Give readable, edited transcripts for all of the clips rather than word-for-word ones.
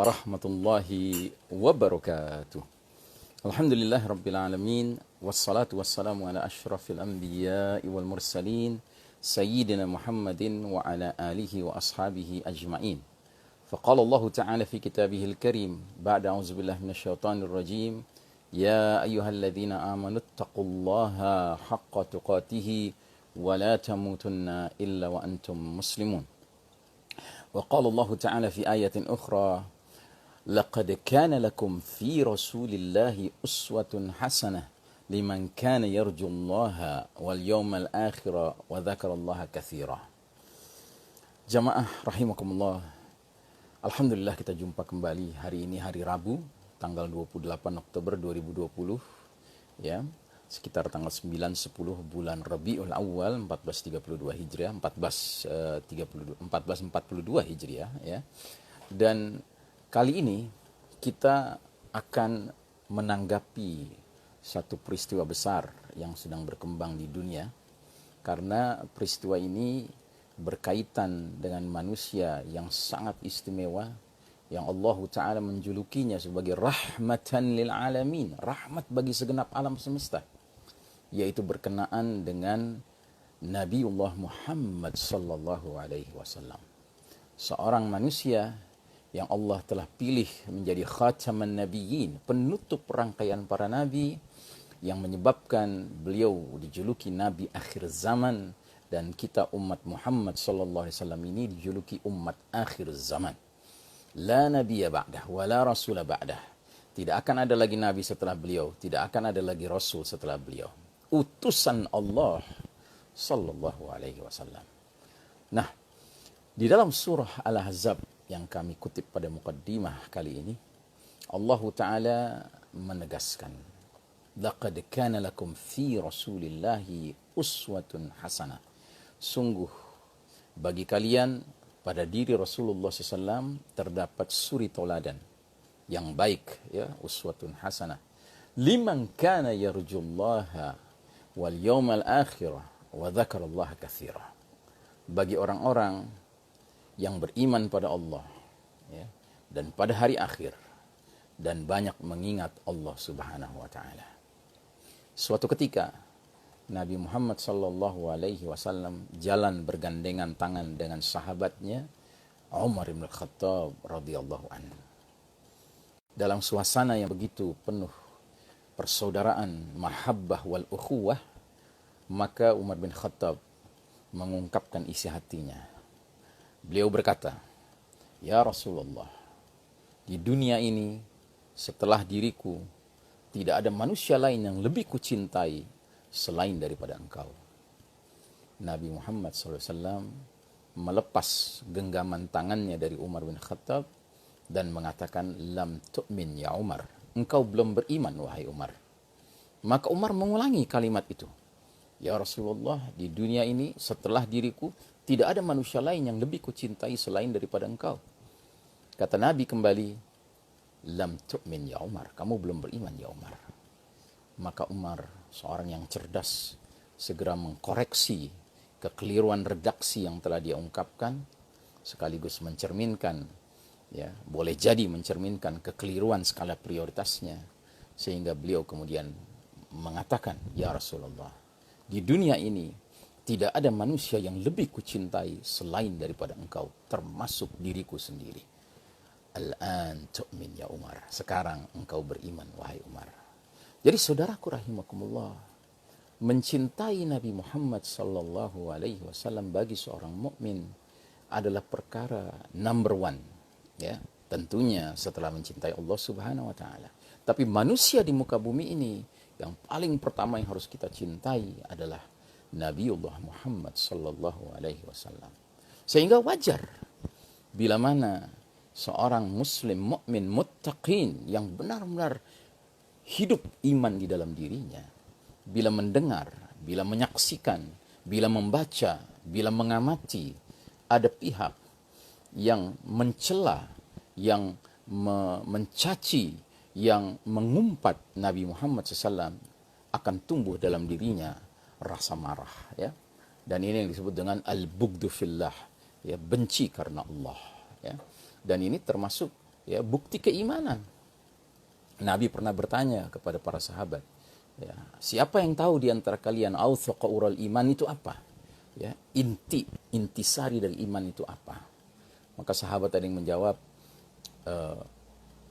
warahmatullahi wabarakatuh. Alhamdulillah rabbil alamin, wassalatu wassalamu ala ashrafil anbiya'i wal mursalin, sayyidina Muhammadin wa ala alihi wa ashabihi ajma'in. Faqala Allah ta'ala fi kitabihil karim, ba'da a'udzu billahi minasyaitonir rajim, ya ayyuhalladzina amanu taqullaha haqqa tuqatih wa la tamutunna illa wa antum muslimun. وقال الله تعالى في آية أخرى لقد كان لكم في رسول الله أسوة حسنة لمن كان يرجو الله واليوم الآخر وذكر الله كثيرا. Jamaah rahimakumullah, alhamdulillah kita jumpa kembali hari ini, hari Rabu tanggal 28 Oktober 2020 ya, sekitar tanggal 9-10 bulan Rabiul Awal 1432 Hijriah, 1442 Hijriah ya. Dan kali ini kita akan menanggapi satu peristiwa besar yang sedang berkembang di dunia, karena peristiwa ini berkaitan dengan manusia yang sangat istimewa, yang Allah Ta'ala menjulukinya sebagai rahmatan lil alamin, rahmat bagi segenap alam semesta, yaitu berkenaan dengan Nabiullah Muhammad sallallahu alaihi wasallam, seorang manusia yang Allah telah pilih menjadi khataman nabiyyin, penutup rangkaian para nabi, yang menyebabkan beliau dijuluki nabi akhir zaman, dan kita umat Muhammad sallallahu alaihi wasallam ini dijuluki umat akhir zaman. La nabiyya ba'dah wa la rasula ba'dah. Tidak akan ada lagi nabi setelah beliau, tidak akan ada lagi rasul setelah beliau. Utusan Allah sallallahu alaihi wasallam. Nah, di dalam surah Al-Ahzab yang kami kutip pada muqaddimah kali ini, Allah Ta'ala menegaskan, laqad kana lakum fi rasulillahi uswatun hasanah. Sungguh bagi kalian pada diri Rasulullah SAW terdapat suri toladan yang baik ya, uswatun hasanah. Liman kana yarjullaha wal yawmal akhirah wa dzakarallaha katsira. Bagi orang-orang yang beriman pada Allah ya, dan pada hari akhir, dan banyak mengingat Allah Subhanahu wa taala. Suatu ketika Nabi Muhammad sallallahu alaihi wasallam jalan bergandengan tangan dengan sahabatnya Umar bin Khattab radhiyallahu anhu. Dalam suasana yang begitu penuh persaudaraan, mahabbah wal ukhuwah, maka Umar bin Khattab mengungkapkan isi hatinya. Beliau berkata, ya Rasulullah, di dunia ini setelah diriku tidak ada manusia lain yang lebih kucintai selain daripada engkau. Nabi Muhammad SAW melepas genggaman tangannya dari Umar bin Khattab dan mengatakan, lam tu'min ya Umar, engkau belum beriman wahai Umar. Maka Umar mengulangi kalimat itu, ya Rasulullah, di dunia ini setelah diriku tidak ada manusia lain yang lebih kucintai selain daripada engkau. Kata Nabi kembali, lam tu'min ya Umar, kamu belum beriman ya Umar. Maka Umar, seorang yang cerdas, segera mengkoreksi kekeliruan redaksi yang telah dia ungkapkan, sekaligus mencerminkan ya, boleh jadi mencerminkan kekeliruan skala prioritasnya, sehingga beliau kemudian mengatakan, ya Rasulullah, di dunia ini tidak ada manusia yang lebih kucintai selain daripada engkau, termasuk diriku sendiri. Al-an tu'min ya Umar, sekarang engkau beriman wahai Umar. Jadi saudaraku rahimakumullah, mencintai Nabi Muhammad sallallahu alaihi wasallam bagi seorang mukmin adalah perkara number one ya, tentunya setelah mencintai Allah Subhanahu wa taala. Tapi manusia di muka bumi ini yang paling pertama yang harus kita cintai adalah Nabiullah Muhammad sallallahu alaihi wasallam. Sehingga wajar bila mana seorang muslim mukmin muttaqin yang benar-benar hidup iman di dalam dirinya, bila mendengar, bila menyaksikan, bila membaca, bila mengamati ada pihak yang mencela, yang mencaci, yang mengumpat Nabi Muhammad SAW, akan tumbuh dalam dirinya rasa marah ya. Dan ini yang disebut dengan al-bughdu fillah ya, benci karena Allah ya. Dan ini termasuk ya, bukti keimanan. Nabi pernah bertanya kepada para sahabat, ya, siapa yang tahu di antara kalian awthaqa ural iman itu apa? Ya, intisari dari iman itu apa? Maka sahabat ada yang menjawab,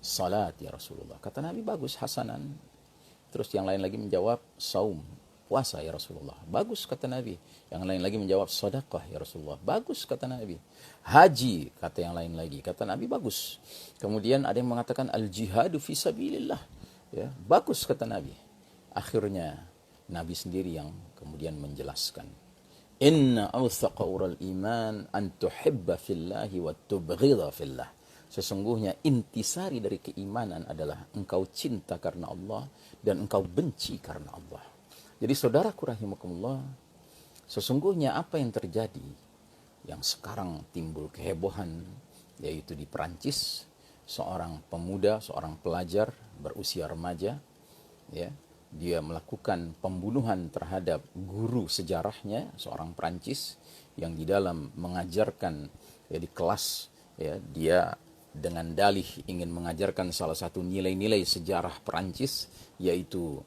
salat ya Rasulullah. Kata Nabi, bagus, hasanan. Terus yang lain lagi menjawab, saum, puasa ya Rasulullah. Bagus, kata Nabi. Yang lain lagi menjawab, sedekah ya Rasulullah. Bagus, kata Nabi. Haji, kata yang lain lagi. Kata Nabi, bagus. Kemudian ada yang mengatakan, al-jihadu fi sabilillah. Ya, bagus, kata Nabi. Akhirnya Nabi sendiri yang kemudian menjelaskan, inna awthaqa ural iman an tuhibba fillahi wa tubghidha fillah. Sesungguhnya intisari dari keimanan adalah engkau cinta karena Allah dan engkau benci karena Allah. Jadi saudaraku rahimakumullah, sesungguhnya apa yang terjadi, yang sekarang timbul kehebohan, yaitu di Perancis, seorang pemuda, seorang pelajar berusia remaja, ya, dia melakukan pembunuhan terhadap guru sejarahnya, seorang Perancis, yang di dalam mengajarkan, ya, di kelas, ya, dia dengan dalih ingin mengajarkan salah satu nilai-nilai sejarah Perancis, yaitu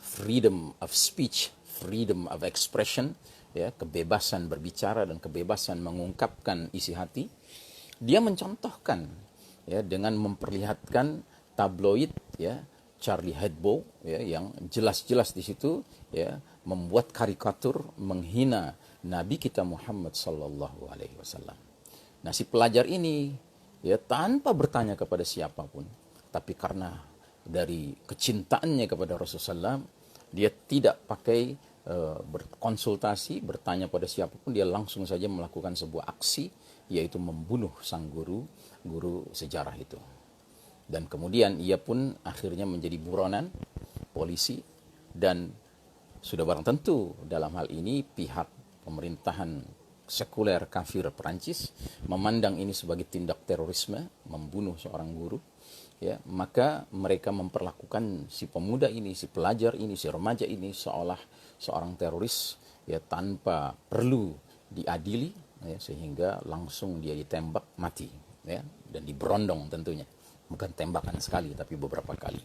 freedom of speech, freedom of expression, ya, kebebasan berbicara dan kebebasan mengungkapkan isi hati. Dia mencontohkan, ya, dengan memperlihatkan tabloid, ya, Charlie Hebdo, ya, yang jelas-jelas di situ, ya, membuat karikatur menghina Nabi kita Muhammad sallallahu alaihi wasallam. Nah, si pelajar ini, ya, tanpa bertanya kepada siapapun, tapi karena dari kecintaannya kepada Rasulullah, dia tidak pakai berkonsultasi, bertanya pada siapapun, dia langsung saja melakukan sebuah aksi, yaitu membunuh sang guru sejarah itu. Dan kemudian ia pun akhirnya menjadi buronan polisi, dan sudah barang tentu dalam hal ini pihak pemerintahan sekuler kafir Perancis memandang ini sebagai tindak terorisme, membunuh seorang guru, ya, maka mereka memperlakukan si pemuda ini, si pelajar ini, si remaja ini seolah seorang teroris, ya, tanpa perlu diadili, ya, sehingga langsung dia ditembak mati, ya, dan diberondong tentunya. Bukan tembakan sekali, tapi beberapa kali.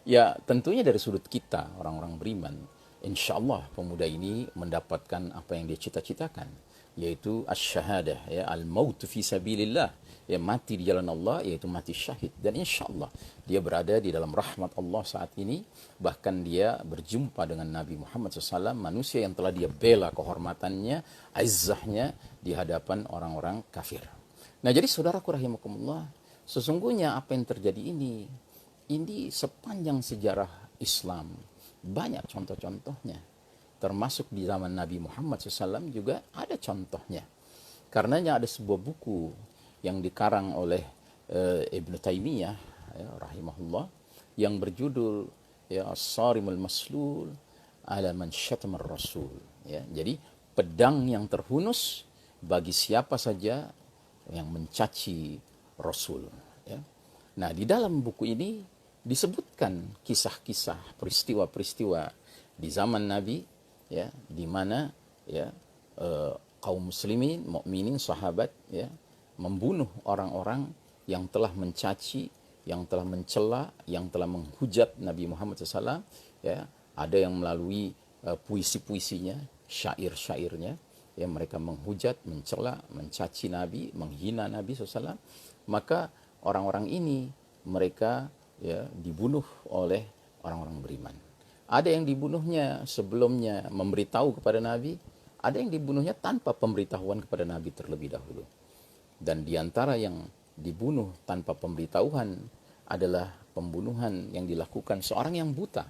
Ya, tentunya dari sudut kita, orang-orang beriman, insya Allah pemuda ini mendapatkan apa yang dia cita-citakan, yaitu asyhadah, ya, al-maut fi sabilillah, ya, mati di jalan Allah, yaitu mati syahid. Dan insya Allah dia berada di dalam rahmat Allah saat ini. Bahkan dia berjumpa dengan Nabi Muhammad SAW, manusia yang telah dia bela kehormatannya, izzahnya di hadapan orang-orang kafir. Nah, jadi saudaraku rahimakumullah, sesungguhnya apa yang terjadi ini sepanjang sejarah Islam banyak contoh-contohnya, termasuk di zaman Nabi Muhammad SAW juga ada contohnya. Karenanya ada sebuah buku yang dikarang oleh Ibn Taymiyah, ya, rahimahullah, yang berjudul, ya, As-Sarimul Maslul ala man syatamar Rasul, ya. Jadi pedang yang terhunus bagi siapa saja yang mencaci Rasul, ya. Nah, di dalam buku ini disebutkan kisah-kisah, peristiwa-peristiwa di zaman Nabi, ya, di mana, ya, kaum muslimin, mukminin, sahabat, ya, membunuh orang-orang yang telah mencaci, yang telah mencela, yang telah menghujat Nabi Muhammad SAW, ya. Ada yang melalui puisi-puisinya, syair-syairnya, ya, mereka menghujat, mencela, mencaci Nabi, menghina Nabi SAW. Maka orang-orang ini mereka, ya, dibunuh oleh orang-orang beriman. Ada yang dibunuhnya sebelumnya memberitahu kepada Nabi, ada yang dibunuhnya tanpa pemberitahuan kepada Nabi terlebih dahulu. Dan diantara yang dibunuh tanpa pemberitahuan adalah pembunuhan yang dilakukan seorang yang buta.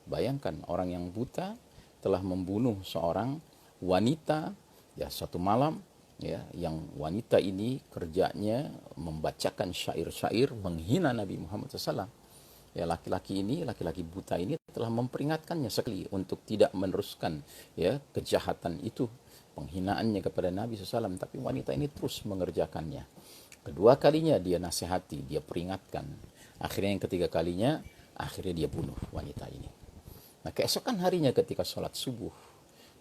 Bayangkan, orang yang buta telah membunuh seorang wanita, ya, suatu malam, ya, yang wanita ini kerjanya membacakan syair-syair menghina Nabi Muhammad SAW. Ya, laki-laki buta ini telah memperingatkannya sekali untuk tidak meneruskan, ya, kejahatan itu, penghinaannya kepada Nabi SAW, tapi wanita ini terus mengerjakannya. Kedua kalinya dia nasihati, dia peringatkan. Akhirnya yang ketiga kalinya, akhirnya dia bunuh wanita ini. Nah, keesokan harinya ketika sholat subuh,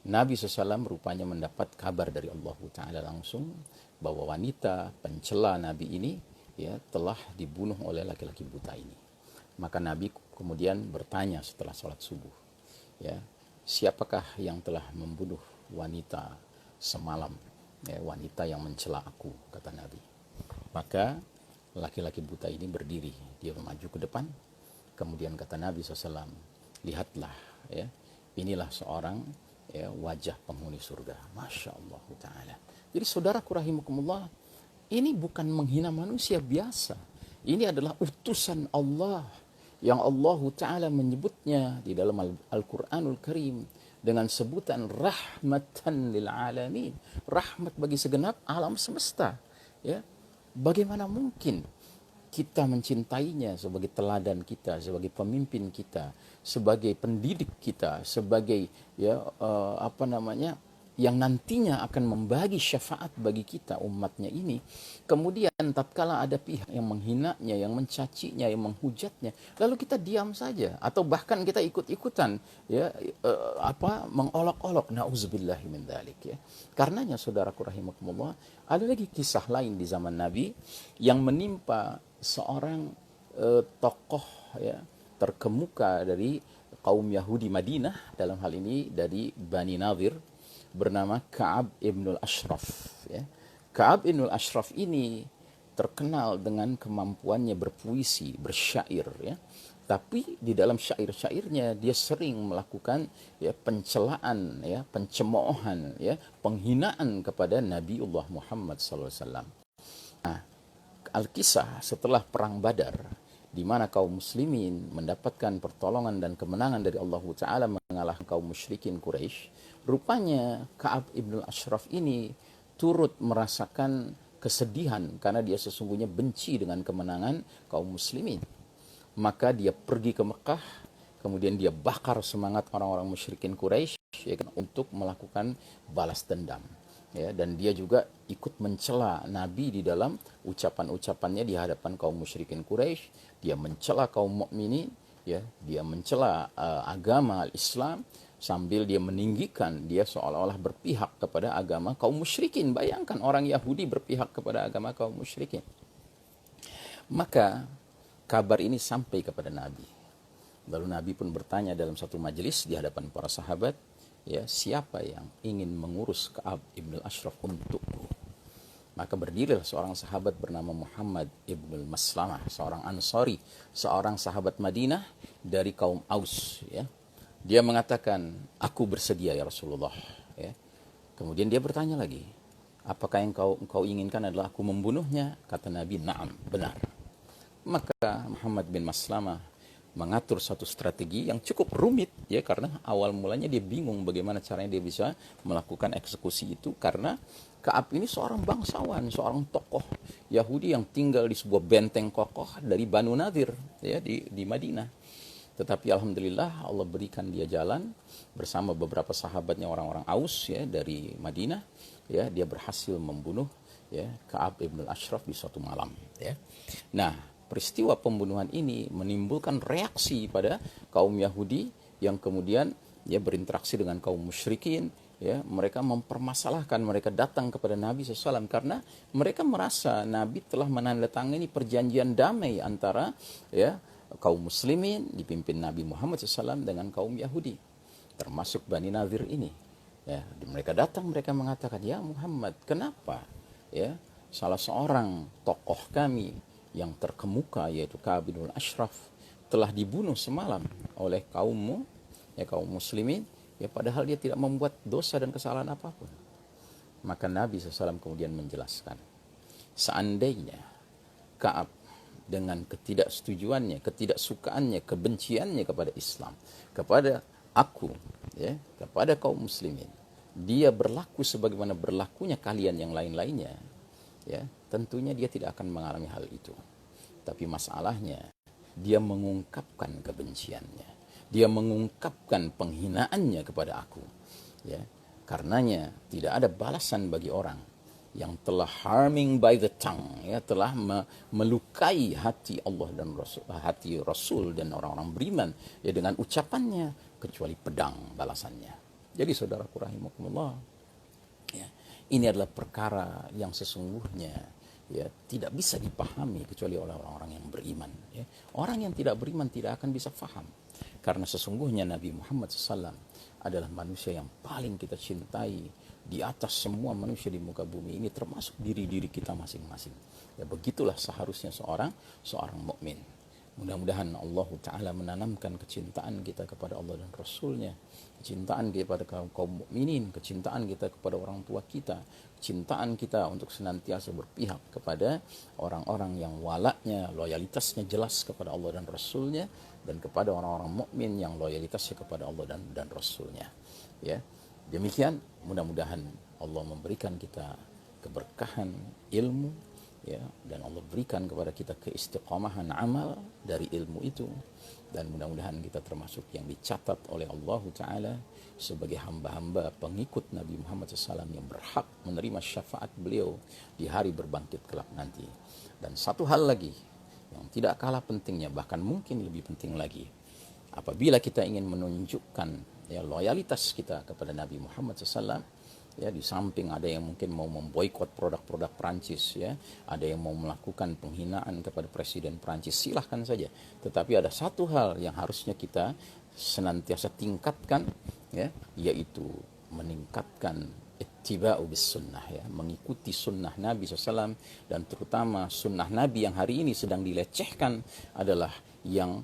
Nabi SAW rupanya mendapat kabar dari Allah Ta'ala langsung bahwa wanita pencela Nabi ini ya telah dibunuh oleh laki-laki buta ini. Maka Nabi kemudian bertanya setelah sholat subuh, ya, siapakah yang telah membunuh wanita semalam, ya, wanita yang mencela aku, kata Nabi. Maka laki-laki buta ini berdiri, dia maju ke depan, kemudian kata Nabi SAW, lihatlah, ya, inilah seorang, ya, wajah penghuni surga. Masya Allah Ta'ala. Jadi saudaraku rahimakumullah, ini bukan menghina manusia biasa. Ini adalah utusan Allah yang Allah Ta'ala menyebutnya di dalam Al-Quranul Karim dengan sebutan rahmatan lil alamin, rahmat bagi segenap alam semesta. Ya, bagaimana mungkin kita mencintainya sebagai teladan kita, sebagai pemimpin kita, sebagai pendidik kita, sebagai yang nantinya akan membagi syafaat bagi kita umatnya ini. Kemudian tatkala ada pihak yang menghinanya, yang mencacinya, yang menghujatnya, lalu kita diam saja atau bahkan kita ikut-ikutan, ya, mengolok-olok, nauzubillahi min dzalik, ya. Karenanya saudaraku rahimakumullah, ada lagi kisah lain di zaman Nabi yang menimpa seorang tokoh, ya, terkemuka dari kaum Yahudi Madinah, dalam hal ini dari Bani Nadir, bernama Ka'ab ibnul Ashraf, ya. Ka'ab ibnul Ashraf ini terkenal dengan kemampuannya berpuisi, bersyair, ya. Tapi di dalam syair-syairnya dia sering melakukan, ya, pencelaan, ya, pencemoohan, ya, penghinaan kepada Nabiullah Muhammad SAW. Nah, Al-Kisah setelah perang Badar, di mana kaum muslimin mendapatkan pertolongan dan kemenangan dari Allah Ta'ala mengalahkan kaum musyrikin Quraisy, rupanya Ka'ab ibnul Ashraf ini turut merasakan kesedihan karena dia sesungguhnya benci dengan kemenangan kaum muslimin. Maka dia pergi ke Mekah, kemudian dia bakar semangat orang-orang musyrikin Quraisy, ya kan, untuk melakukan balas dendam. Ya, dan dia juga ikut mencela Nabi di dalam ucapan-ucapannya di hadapan kaum musyrikin Quraisy. Dia mencela kaum mukminin, ya, dia mencela agama Islam sambil dia meninggikan, dia seolah-olah berpihak kepada agama kaum musyrikin. Bayangkan orang Yahudi berpihak kepada agama kaum musyrikin. Maka kabar ini sampai kepada Nabi. Lalu Nabi pun bertanya dalam satu majelis di hadapan para sahabat, ya, siapa yang ingin mengurus Ka'ab ibn al-Ashraf untukku? Maka berdirilah seorang sahabat bernama Muhammad ibn al-Maslamah, seorang Ansari, seorang sahabat Madinah dari kaum Aus, ya. Dia mengatakan, aku bersedia ya Rasulullah, ya. Kemudian dia bertanya lagi, apakah yang kau inginkan adalah aku membunuhnya? Kata Nabi, na'am, benar. Maka Muhammad bin Maslamah mengatur satu strategi yang cukup rumit, ya, karena awal mulanya dia bingung bagaimana caranya dia bisa melakukan eksekusi itu, karena Ka'ab ini seorang bangsawan, seorang tokoh Yahudi yang tinggal di sebuah benteng kokoh dari Banu Nadir, ya, di Madinah. Tetapi alhamdulillah Allah berikan dia jalan bersama beberapa sahabatnya orang-orang Aus, ya, dari Madinah, ya, dia berhasil membunuh, ya, Ka'ab ibn al-Ashraf di suatu malam, ya. Nah, peristiwa pembunuhan ini menimbulkan reaksi pada kaum Yahudi yang kemudian, ya, berinteraksi dengan kaum musyrikin, ya. Mereka mempermasalahkan, mereka datang kepada Nabi SAW karena mereka merasa Nabi telah menandatangani perjanjian damai antara, ya, kaum muslimin dipimpin Nabi Muhammad SAW dengan kaum Yahudi, termasuk Bani Nadir ini, ya. Mereka datang, mereka mengatakan, ya Muhammad, kenapa, ya, salah seorang tokoh kami yang terkemuka yaitu Ka'ab bin al-Ashraf telah dibunuh semalam oleh kaummu, ya, kaum muslimin, ya, padahal dia tidak membuat dosa dan kesalahan apapun. Maka Nabi SAW kemudian menjelaskan, seandainya Ka'ab dengan ketidaksetujuannya, ketidaksukaannya, kebenciannya kepada Islam, kepada aku, ya, kepada kaum muslimin, dia berlaku sebagaimana berlakunya kalian yang lain-lainnya, ya, tentunya dia tidak akan mengalami hal itu. Tapi masalahnya, dia mengungkapkan kebenciannya, dia mengungkapkan penghinaannya kepada aku, ya. Karenanya tidak ada balasan bagi orang yang telah harming by the tongue, ya, telah melukai hati Allah dan Rasul, hati Rasul dan orang-orang beriman, ya, dengan ucapannya, kecuali pedang balasannya. Jadi saudaraku rahimakumullah, ya, ini adalah perkara yang sesungguhnya, ya tidak bisa dipahami kecuali oleh orang-orang yang beriman. Ya. Orang yang tidak beriman tidak akan bisa faham. Karena sesungguhnya Nabi Muhammad SAW adalah manusia yang paling kita cintai di atas semua manusia di muka bumi ini, termasuk diri-diri kita masing-masing. Ya begitulah seharusnya seorang mukmin. Mudah-mudahan Allah Ta'ala menanamkan kecintaan kita kepada Allah dan Rasulnya, kecintaan kita kepada kaum mukminin, kecintaan kita kepada orang tua kita, kecintaan kita untuk senantiasa berpihak kepada orang-orang yang walaknya, loyalitasnya jelas kepada Allah dan Rasulnya, dan kepada orang-orang mukmin yang loyalitasnya kepada Allah dan Rasulnya. Ya, demikian mudah-mudahan Allah memberikan kita keberkahan ilmu, ya, dan Allah berikan kepada kita keistiqomahan amal dari ilmu itu, dan mudah-mudahan kita termasuk yang dicatat oleh Allah Ta'ala sebagai hamba-hamba pengikut Nabi Muhammad SAW yang berhak menerima syafaat beliau di hari berbangkit kelak nanti. Dan satu hal lagi yang tidak kalah pentingnya, bahkan mungkin lebih penting lagi, apabila kita ingin menunjukkan ya loyalitas kita kepada Nabi Muhammad SAW, ya, di samping ada yang mungkin mau memboikot produk-produk Prancis, ya, ada yang mau melakukan penghinaan kepada Presiden Prancis, silahkan saja. Tetapi ada satu hal yang harusnya kita senantiasa tingkatkan, ya, yaitu meningkatkan ittiba'u bis sunnah, ya, mengikuti sunnah Nabi SAW, dan terutama sunnah Nabi yang hari ini sedang dilecehkan adalah yang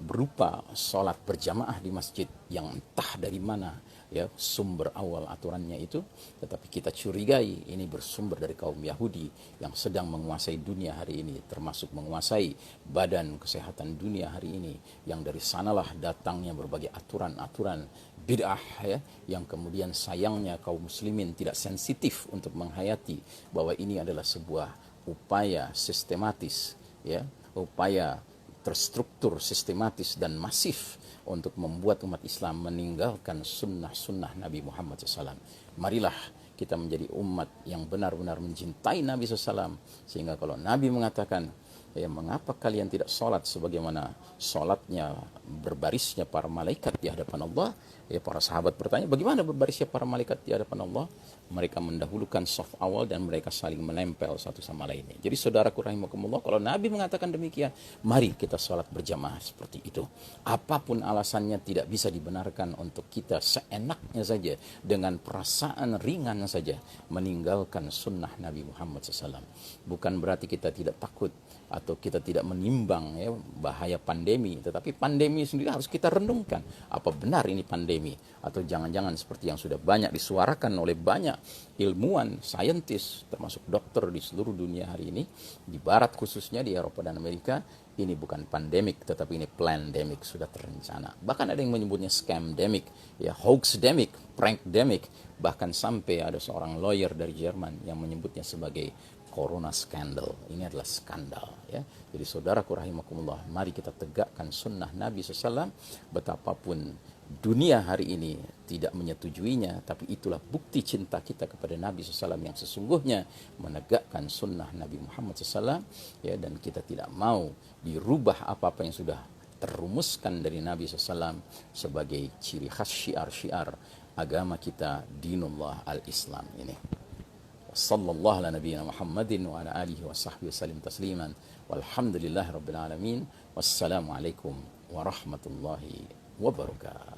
berupa sholat berjamaah di masjid yang entah dari mana ya sumber awal aturannya itu, tetapi kita curigai ini bersumber dari kaum Yahudi yang sedang menguasai dunia hari ini, termasuk menguasai badan kesehatan dunia hari ini, yang dari sanalah datangnya berbagai aturan-aturan bid'ah, ya, yang kemudian sayangnya kaum muslimin tidak sensitif untuk menghayati bahwa ini adalah sebuah upaya sistematis, ya, upaya terstruktur, sistematis dan masif untuk membuat umat Islam meninggalkan sunnah-sunnah Nabi Muhammad SAW. Marilah kita menjadi umat yang benar-benar mencintai Nabi SAW, sehingga kalau Nabi mengatakan, ya, mengapa kalian tidak sholat sebagaimana sholatnya berbarisnya para malaikat di hadapan Allah? Ya, para sahabat bertanya, bagaimana berbarisnya para malaikat di hadapan Allah? Mereka mendahulukan saf awal dan mereka saling menempel satu sama lainnya. Jadi saudaraku rahimakumullah, kalau Nabi mengatakan demikian, mari kita sholat berjamaah seperti itu. Apapun alasannya tidak bisa dibenarkan untuk kita seenaknya saja, dengan perasaan ringan saja meninggalkan sunnah Nabi Muhammad SAW. Bukan berarti kita tidak takut atau kita tidak menimbang ya bahaya pandemi, tetapi pandemi sendiri harus kita renungkan, apa benar ini pandemi, atau jangan-jangan seperti yang sudah banyak disuarakan oleh banyak ilmuwan, saintis, termasuk dokter di seluruh dunia hari ini, di barat khususnya di Eropa dan Amerika, ini bukan pandemik tetapi ini plandemic, sudah terencana. Bahkan ada yang menyebutnya scamdemic, ya, hoaxdemic, prankdemic, bahkan sampai ada seorang lawyer dari Jerman yang menyebutnya sebagai Corona Scandal. Ini adalah skandal, ya. Jadi saudaraku rahimakumullah, mari kita tegakkan sunnah Nabi SAW, betapapun dunia hari ini tidak menyetujuinya, tapi itulah bukti cinta kita kepada Nabi SAW yang sesungguhnya, menegakkan sunnah Nabi Muhammad SAW, ya, dan kita tidak mau dirubah apa-apa yang sudah terrumuskan dari Nabi SAW sebagai ciri khas syiar-syiar agama kita, dinullah al-Islam ini. Sallallahu ala nabiyyina Muhammadin wa ala alihi wa sahbihi wasallim tasliman, walhamdulillahi rabbil alamin, wassalamu alaikum warahmatullahi wabarakatuh.